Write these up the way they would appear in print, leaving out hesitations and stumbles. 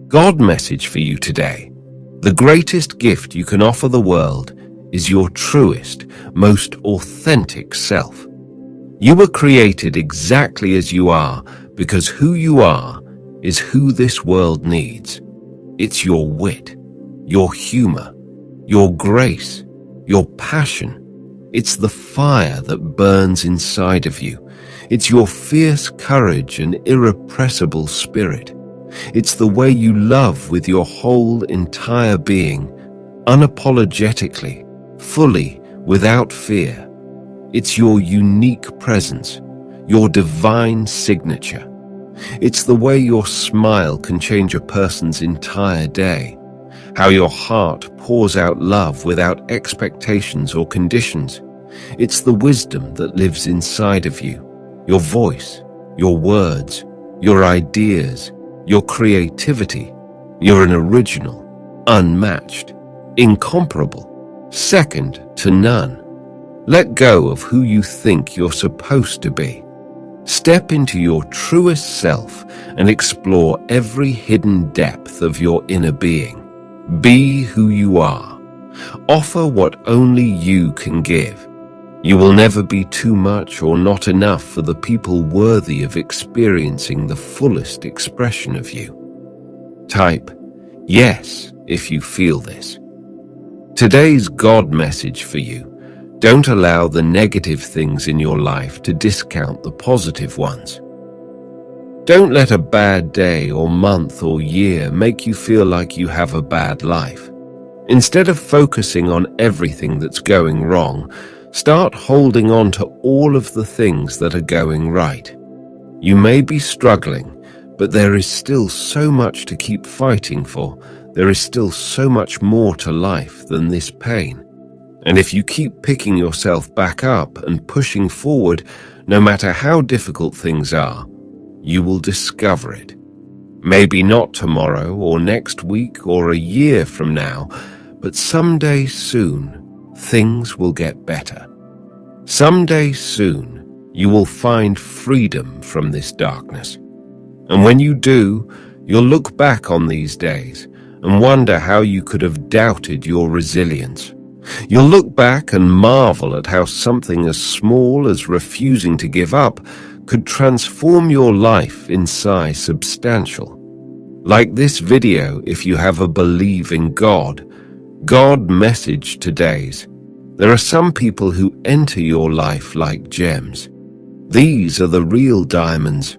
God message for you today. The greatest gift you can offer the world is your truest, most authentic self. You were created exactly as you are because who you are is who this world needs. It's your wit, your humor, your grace, your passion. It's the fire that burns inside of you. It's your fierce courage and irrepressible spirit. It's the way you love with your whole entire being, unapologetically, fully, without fear. It's your unique presence, your divine signature. It's the way your smile can change a person's entire day, how your heart pours out love without expectations or conditions. It's the wisdom that lives inside of you, your voice, your words, your ideas, your creativity. You're an original, unmatched, incomparable, second to none. Let go of who you think you're supposed to be. Step into your truest self and explore every hidden depth of your inner being. Be who you are. Offer what only you can give. You will never be too much or not enough for the people worthy of experiencing the fullest expression of you. Type yes if you feel this. Today's God message for you. Don't allow the negative things in your life to discount the positive ones. Don't let a bad day or month or year make you feel like you have a bad life. Instead of focusing on everything that's going wrong, start holding on to all of the things that are going right. You may be struggling, but there is still so much to keep fighting for. There is still so much more to life than this pain. And if you keep picking yourself back up and pushing forward, no matter how difficult things are, you will discover it. Maybe not tomorrow or next week or a year from now, but someday soon, things will get better. Someday soon, you will find freedom from this darkness. And when you do, you'll look back on these days and wonder how you could have doubted your resilience. You'll look back and marvel at how something as small as refusing to give up could transform your life in size substantial. Like this video, if you have a believe in God message today's. There are some people who enter your life like gems. These are the real diamonds.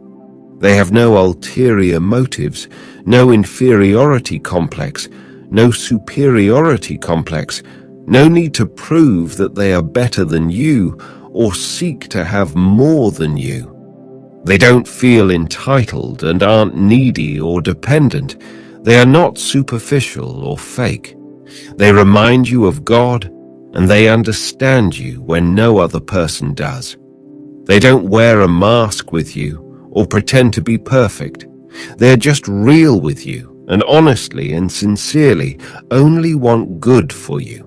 They have no ulterior motives, no inferiority complex, no superiority complex, no need to prove that they are better than you or seek to have more than you. They don't feel entitled and aren't needy or dependent. They are not superficial or fake. They remind you of God, and they understand you when no other person does. They don't wear a mask with you or pretend to be perfect. They're just real with you and honestly and sincerely only want good for you.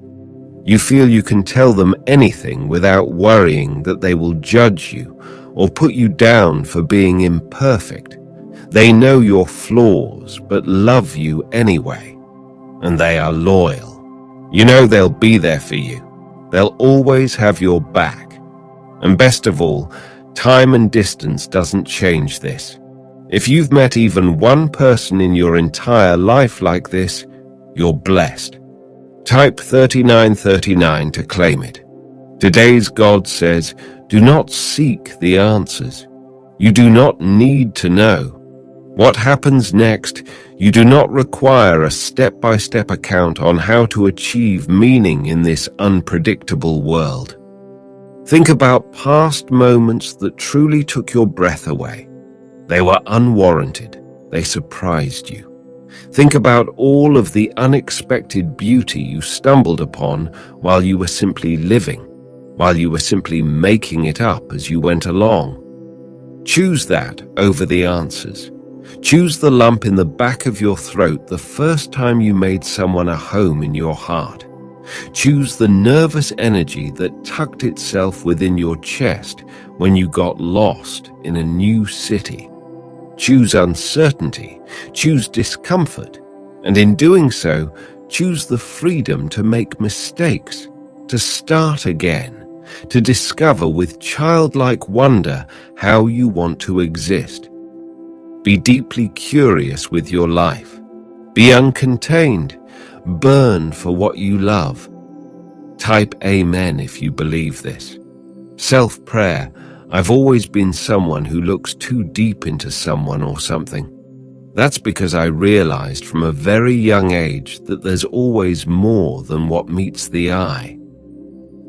You feel you can tell them anything without worrying that they will judge you or put you down for being imperfect. They know your flaws but love you anyway. And they are loyal. You know they'll be there for you. They'll always have your back. And best of all, time and distance doesn't change this. If you've met even one person in your entire life like this, you're blessed. Type 3939 to claim it. Today's God says, do not seek the answers. You do not need to know. What happens next, you do not require a step-by-step account on how to achieve meaning in this unpredictable world. Think about past moments that truly took your breath away. They were unwarranted. They surprised you. Think about all of the unexpected beauty you stumbled upon while you were simply living, while you were simply making it up as you went along. Choose that over the answers. Choose the lump in the back of your throat the first time you made someone a home in your heart. Choose the nervous energy that tucked itself within your chest when you got lost in a new city. choose uncertainty, choose discomfort, and in doing so, choose the freedom to make mistakes, to start again, to discover with childlike wonder how you want to exist. Be deeply curious with your life. Be uncontained. Burn for what you love. Type Amen if you believe this. Self-prayer. I've always been someone who looks too deep into someone or something. That's because I realized from a very young age that there's always more than what meets the eye.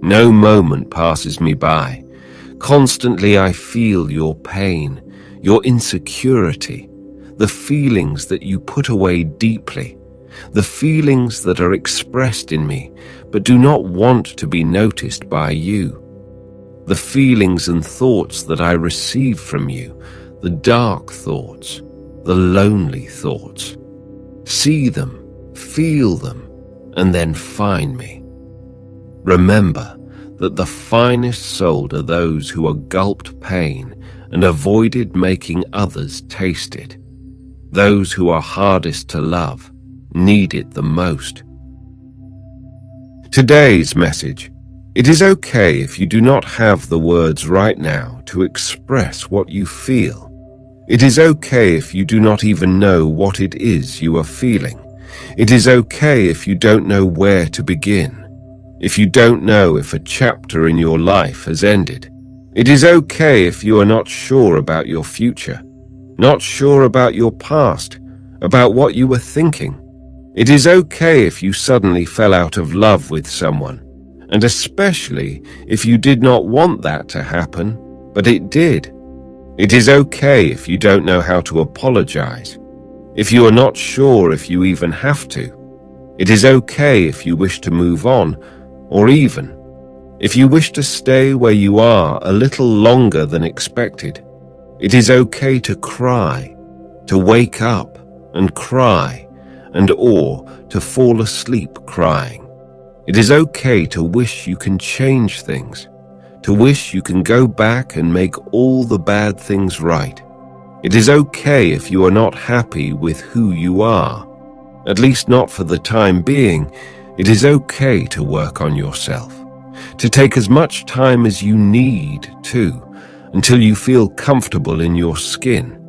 No moment passes me by. Constantly I feel your pain, your insecurity, the feelings that you put away deeply, the feelings that are expressed in me but do not want to be noticed by you, the feelings and thoughts that I receive from you, the dark thoughts, the lonely thoughts. See them, feel them, and then find me. Remember that the finest souled are those who are gulped pain and avoided making others taste it. Those who are hardest to love need it the most. Today's message. It is okay if you do not have the words right now to express what you feel. It is okay if you do not even know what it is you are feeling. It is okay if you don't know where to begin. If you don't know if a chapter in your life has ended. It is okay if you are not sure about your future, not sure about your past, about what you were thinking. It is okay if you suddenly fell out of love with someone, and especially if you did not want that to happen, but it did. It is okay if you don't know how to apologize, if you are not sure if you even have to. It is okay if you wish to move on, or even if you wish to stay where you are a little longer than expected. It is okay to cry, to wake up and cry, or to fall asleep crying. It is okay to wish you can change things, to wish you can go back and make all the bad things right. It is okay if you are not happy with who you are, at least not for the time being. It is okay to work on yourself, to take as much time as you need to, until you feel comfortable in your skin.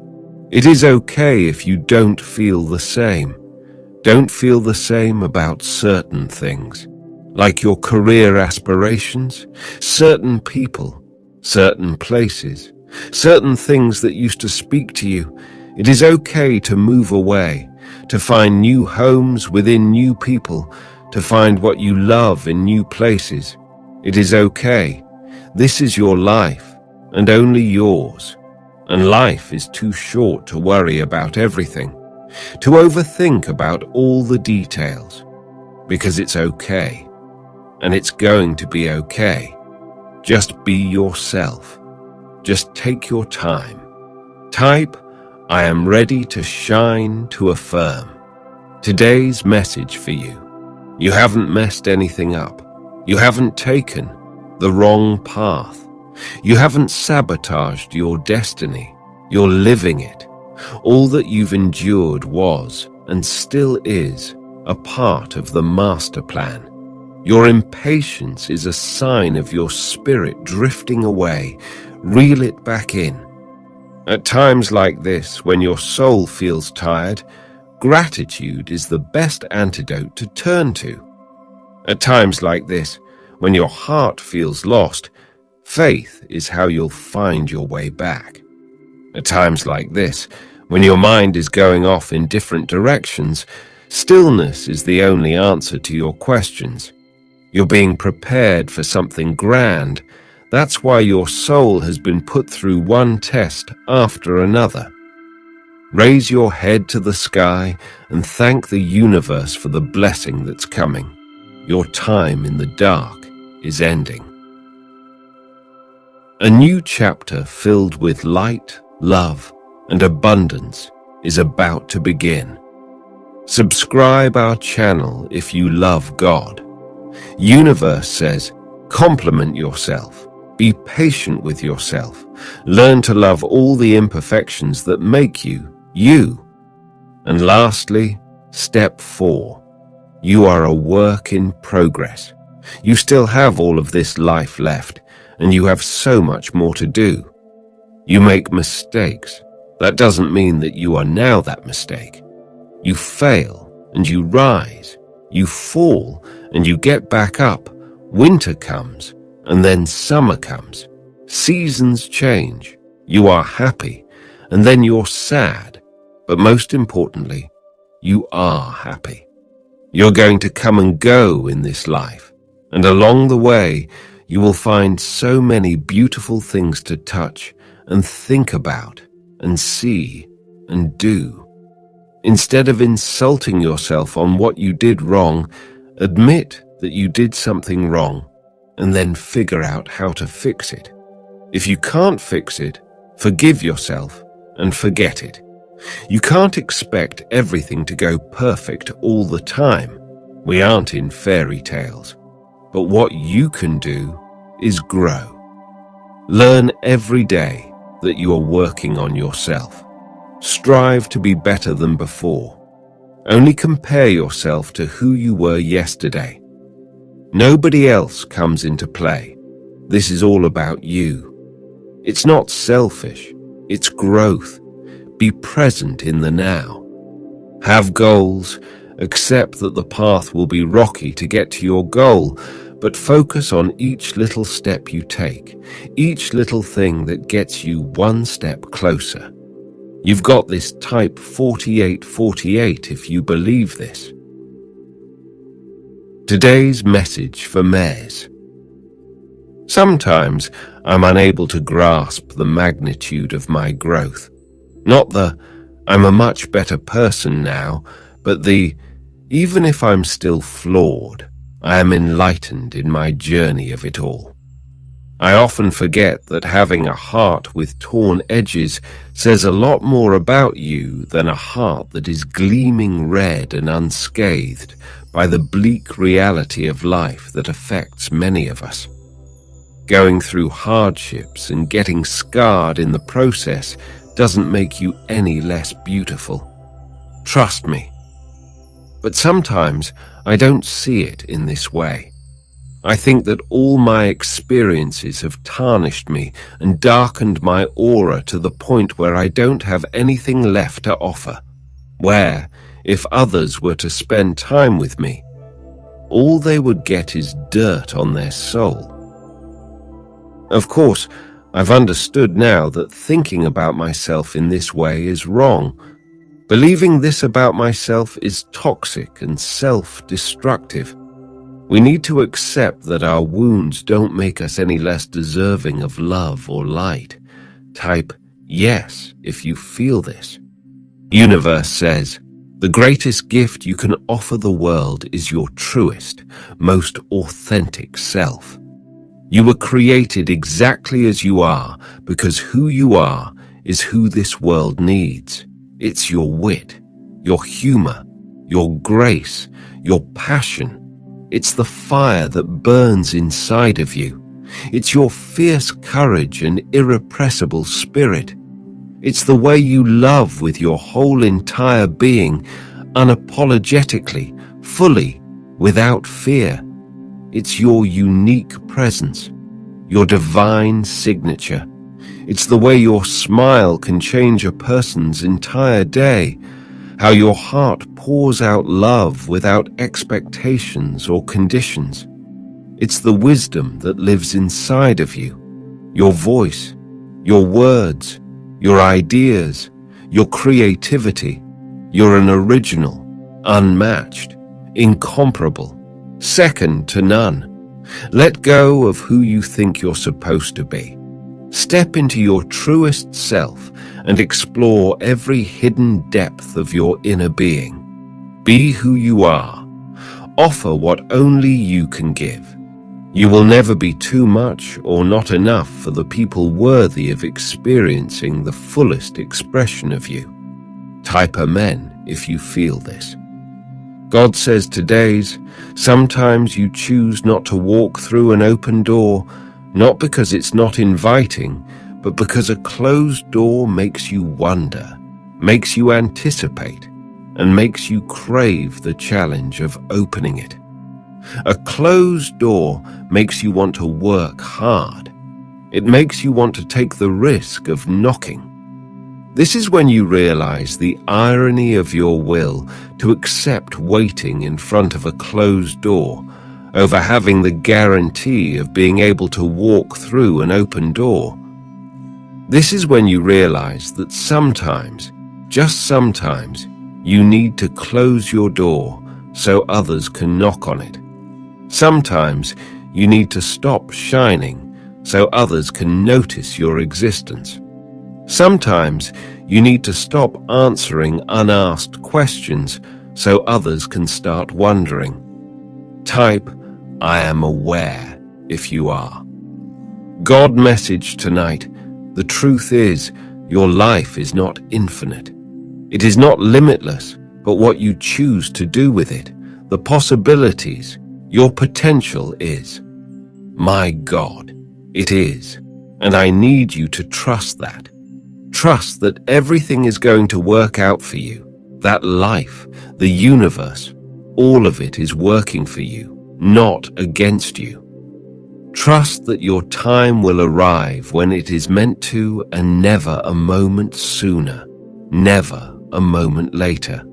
It is okay if you don't feel the same. Don't feel the same about certain things, like your career aspirations, certain people, certain places, certain things that used to speak to you. It is okay to move away, to find new homes within new people, to find what you love in new places. It is okay. This is your life, and only yours. And life is too short to worry about everything, to overthink about all the details, because it's okay. And it's going to be okay. Just be yourself. Just take your time. Type, I am ready to shine, to affirm. Today's message for you. You haven't messed anything up. You haven't taken the wrong path. You haven't sabotaged your destiny. You're living it. All that you've endured was, and still is, a part of the master plan. Your impatience is a sign of your spirit drifting away. Reel it back in. At times like this, when your soul feels tired, gratitude is the best antidote to turn to. At times like this, when your heart feels lost, faith is how you'll find your way back. At times like this, when your mind is going off in different directions, stillness is the only answer to your questions. You're being prepared for something grand. That's why your soul has been put through one test after another. Raise your head to the sky and thank the universe for the blessing that's coming. Your time in the dark is ending. A new chapter filled with light, love, and abundance is about to begin. Subscribe our channel if you love God. Universe says, compliment yourself. Be patient with yourself. Learn to love all the imperfections that make you, you. And lastly, step 4. You are a work in progress. You still have all of this life left, and you have so much more to do. You make mistakes. That doesn't mean that you are now that mistake. You fail, and you rise. You fall, and you get back up. Winter comes, and then summer comes. Seasons change. You are happy, and then you're sad. But most importantly, you are happy. You're going to come and go in this life, and along the way, you will find so many beautiful things to touch and think about and see and do. Instead of insulting yourself on what you did wrong, admit that you did something wrong and then figure out how to fix it. If you can't fix it, forgive yourself and forget it. You can't expect everything to go perfect all the time. We aren't in fairy tales. But what you can do is grow. Learn every day that you are working on yourself. Strive to be better than before. Only compare yourself to who you were yesterday. Nobody else comes into play. This is all about you. It's not selfish, it's growth. Be present in the now. Have goals. Accept that the path will be rocky to get to your goal, but focus on each little step you take, each little thing that gets you one step closer. You've got this type 4848 if you believe this. Today's message for Mez. Sometimes I'm unable to grasp the magnitude of my growth. Not the, I'm a much better person now, but the, even if I'm still flawed, I am enlightened in my journey of it all. I often forget that having a heart with torn edges says a lot more about you than a heart that is gleaming red and unscathed by the bleak reality of life that affects many of us. Going through hardships and getting scarred in the process doesn't make you any less beautiful. Trust me. But sometimes I don't see it in this way. I think that all my experiences have tarnished me and darkened my aura to the point where I don't have anything left to offer. Where, if others were to spend time with me, all they would get is dirt on their soul. Of course, I've understood now that thinking about myself in this way is wrong. Believing this about myself is toxic and self-destructive. We need to accept that our wounds don't make us any less deserving of love or light. Type yes if you feel this. Universe says, the greatest gift you can offer the world is your truest, most authentic self. You were created exactly as you are because who you are is who this world needs. It's your wit, your humor, your grace, your passion. It's the fire that burns inside of you. It's your fierce courage and irrepressible spirit. It's the way you love with your whole entire being, unapologetically, fully, without fear. It's your unique presence, your divine signature. It's the way your smile can change a person's entire day, how your heart pours out love without expectations or conditions. It's the wisdom that lives inside of you, your voice, your words, your ideas, your creativity. You're an original, unmatched, incomparable, second to none. Let go of who you think you're supposed to be. Step into your truest self and explore every hidden depth of your inner being. Be who you are. Offer what only you can give. You will never be too much or not enough for the people worthy of experiencing the fullest expression of you. Type Amen if you feel this. God says today's, sometimes you choose not to walk through an open door, Not because it's not inviting, but because a closed door makes you wonder, makes you anticipate, and makes you crave the challenge of opening it. A closed door makes you want to work hard. It makes you want to take the risk of knocking. This is when you realize the irony of your will to accept waiting in front of a closed door over having the guarantee of being able to walk through an open door. This is when you realize that sometimes, just sometimes, you need to close your door so others can knock on it. Sometimes you need to stop shining so others can notice your existence. Sometimes you need to stop answering unasked questions so others can start wondering. Type, I am aware if you are. God message tonight. The truth is, your life is not infinite. It is not limitless, but what you choose to do with it, the possibilities, your potential is. My God, it is. And I need you to trust that. Trust that everything is going to work out for you. That life, the universe, all of it is working for you, not against you. Trust that your time will arrive when it is meant to, and never a moment sooner, never a moment later.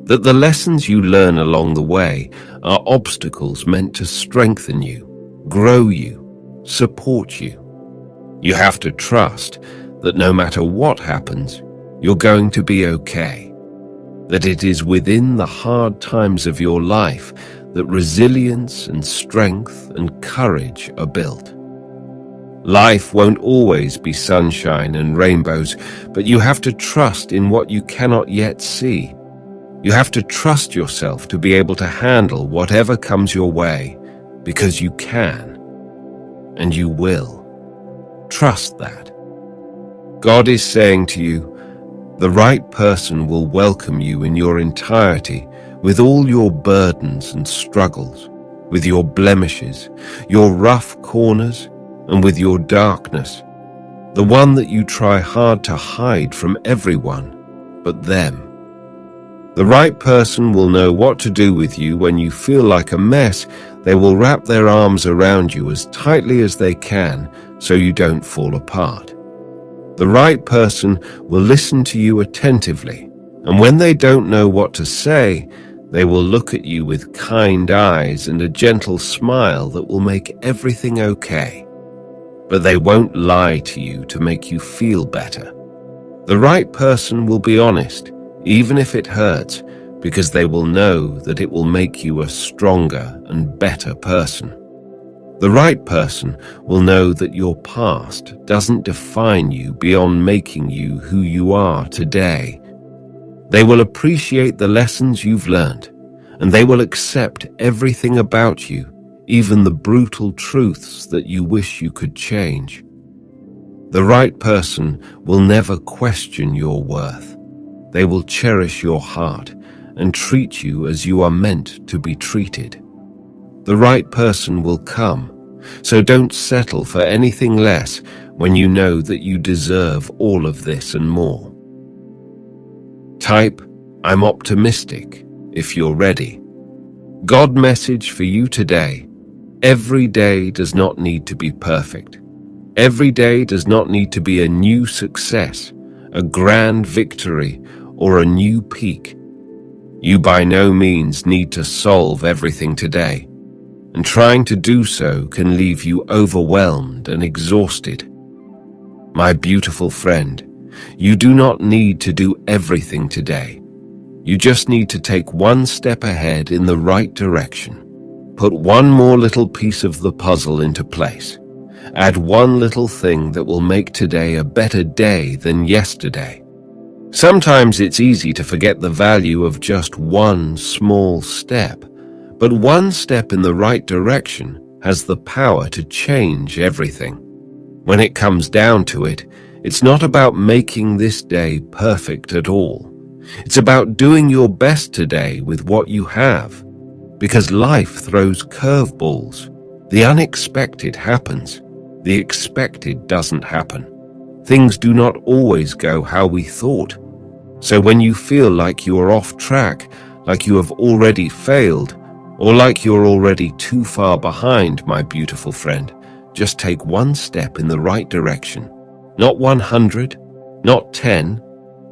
That the lessons you learn along the way are obstacles meant to strengthen you, grow you, support you. You have to trust that no matter what happens, you're going to be okay. That it is within the hard times of your life that resilience and strength and courage are built. Life won't always be sunshine and rainbows, but you have to trust in what you cannot yet see. You have to trust yourself to be able to handle whatever comes your way, because you can, and you will. Trust that. God is saying to you, the right person will welcome you in your entirety, with all your burdens and struggles, with your blemishes, your rough corners, and with your darkness, the one that you try hard to hide from everyone but them. The right person will know what to do with you when you feel like a mess. They will wrap their arms around you as tightly as they can so you don't fall apart. The right person will listen to you attentively, and when they don't know what to say, they will look at you with kind eyes and a gentle smile that will make everything okay. But they won't lie to you to make you feel better. The right person will be honest, even if it hurts, because they will know that it will make you a stronger and better person. The right person will know that your past doesn't define you beyond making you who you are today. They will appreciate the lessons you've learned, and they will accept everything about you, even the brutal truths that you wish you could change. The right person will never question your worth. They will cherish your heart and treat you as you are meant to be treated. The right person will come, so don't settle for anything less when you know that you deserve all of this and more. Type, I'm optimistic, if you're ready. God message for you today. Every day does not need to be perfect. Every day does not need to be a new success, a grand victory, or a new peak. You by no means need to solve everything today, and trying to do so can leave you overwhelmed and exhausted. My beautiful friend, you do not need to do everything today. You just need to take one step ahead in the right direction. Put one more little piece of the puzzle into place. Add one little thing that will make today a better day than yesterday. Sometimes it's easy to forget the value of just one small step, but one step in the right direction has the power to change everything. When it comes down to it, it's not about making this day perfect at all. It's about doing your best today with what you have, because life throws curveballs. The unexpected happens, The expected doesn't happen. Things do not always go how we thought. So when you feel like you are off track, like you have already failed, or like you're already too far behind, my beautiful friend, just take one step in the right direction. Not 100, not 10,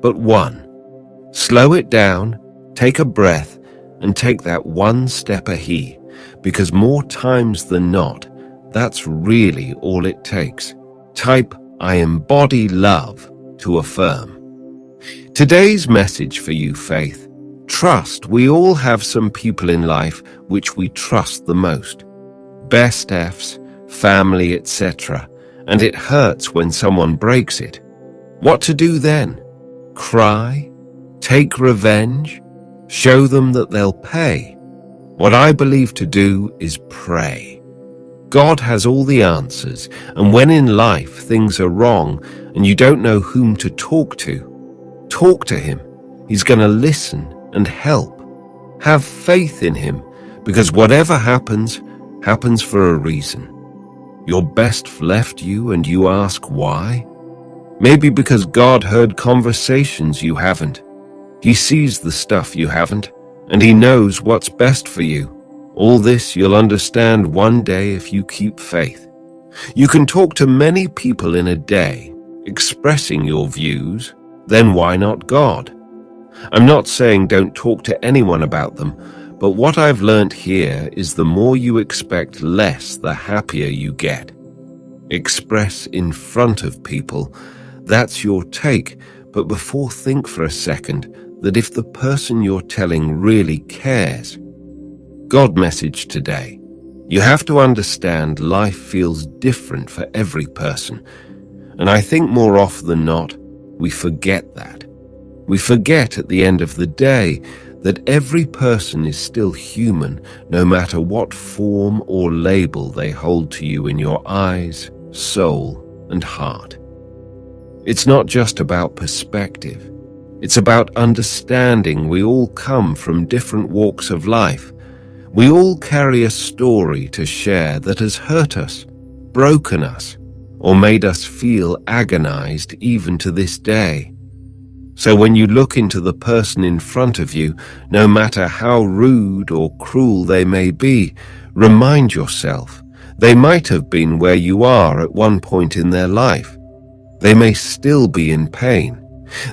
but 1. Slow it down, take a breath, and take that one step ahead, because more times than not, that's really all it takes. Type, I embody love, to affirm. Today's message for you, Faith. Trust. We all have some people in life which we trust the most. Best Fs, family, etc. And it hurts when someone breaks it. What to do then? Cry? Take revenge? Show them that they'll pay? What I believe to do is pray. God has all the answers, and when in life things are wrong and you don't know whom to talk to Him. He's going to listen and help. Have faith in Him, because whatever happens, happens for a reason. Your best left you and you ask why? Maybe because God heard conversations you haven't. He sees the stuff you haven't, and He knows what's best for you. All this you'll understand one day if you keep faith. You can talk to many people in a day, expressing your views. Then why not God? I'm not saying don't talk to anyone about them, but what I've learnt here is the more you expect less, the happier you get. Express in front of people. That's your take, but before think for a second that if the person you're telling really cares. God message today. You have to understand life feels different for every person, and I think more often than not, we forget that. We forget at the end of the day that every person is still human, no matter what form or label they hold to you in your eyes, soul, and heart. It's not just about perspective. It's about understanding we all come from different walks of life. We all carry a story to share that has hurt us, broken us, or made us feel agonized even to this day. So when you look into the person in front of you, no matter how rude or cruel they may be, remind yourself, they might have been where you are at one point in their life. They may still be in pain.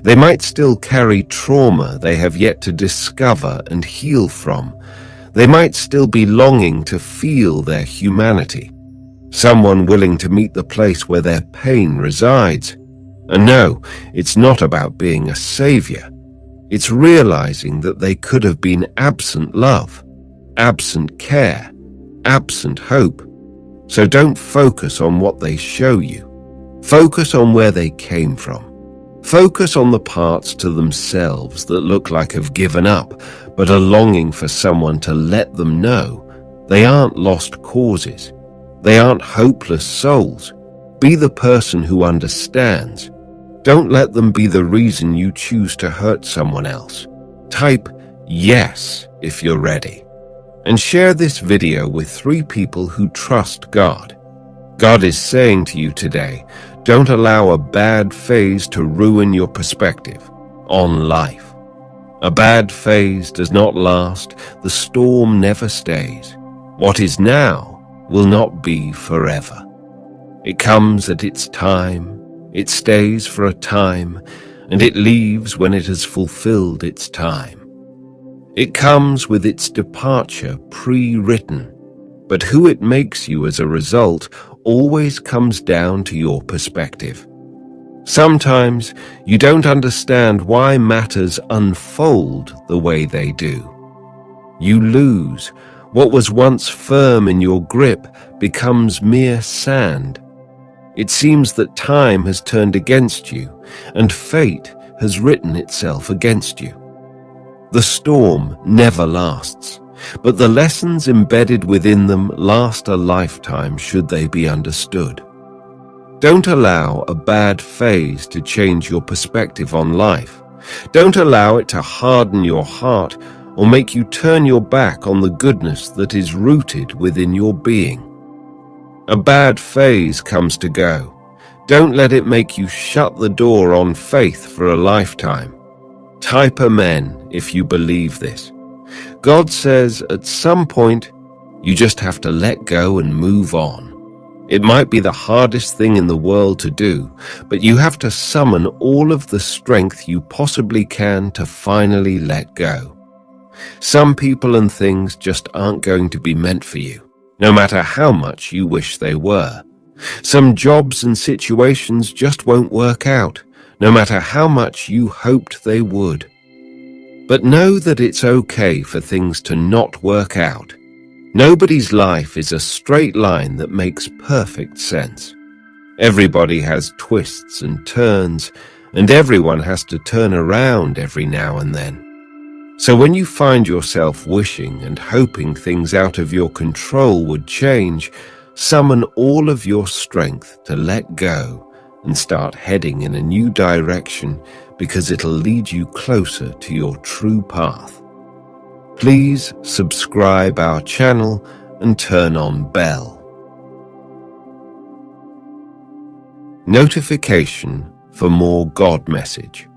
They might still carry trauma they have yet to discover and heal from. They might still be longing to feel their humanity. Someone willing to meet the place where their pain resides. And no, it's not about being a savior. It's realizing that they could have been absent love, absent care, absent hope. So don't focus on what they show you. Focus on where they came from. Focus on the parts to themselves that look like have given up, but are longing for someone to let them know they aren't lost causes. They aren't hopeless souls. Be the person who understands. Don't let them be the reason you choose to hurt someone else. Type yes if you're ready. And share this video with 3 people who trust God. God is saying to you today, don't allow a bad phase to ruin your perspective on life. A bad phase does not last. The storm never stays. What is now will not be forever. It comes at its time. It stays for a time, and it leaves when it has fulfilled its time. It comes with its departure pre-written, but who it makes you as a result always comes down to your perspective. Sometimes you don't understand why matters unfold the way they do. You lose. What was once firm in your grip becomes mere sand. It seems that time has turned against you, and fate has written itself against you. The storm never lasts, but the lessons embedded within them last a lifetime should they be understood. Don't allow a bad phase to change your perspective on life. Don't allow it to harden your heart or make you turn your back on the goodness that is rooted within your being. A bad phase comes to go. Don't let it make you shut the door on faith for a lifetime. Type amen if you believe this. God says at some point, you just have to let go and move on. It might be the hardest thing in the world to do, but you have to summon all of the strength you possibly can to finally let go. Some people and things just aren't going to be meant for you, no matter how much you wish they were. Some jobs and situations just won't work out, no matter how much you hoped they would. But know that it's okay for things to not work out. Nobody's life is a straight line that makes perfect sense. Everybody has twists and turns, and everyone has to turn around every now and then. So when you find yourself wishing and hoping things out of your control would change, summon all of your strength to let go and start heading in a new direction, because it'll lead you closer to your true path. Please subscribe our channel and turn on bell notification for more God message.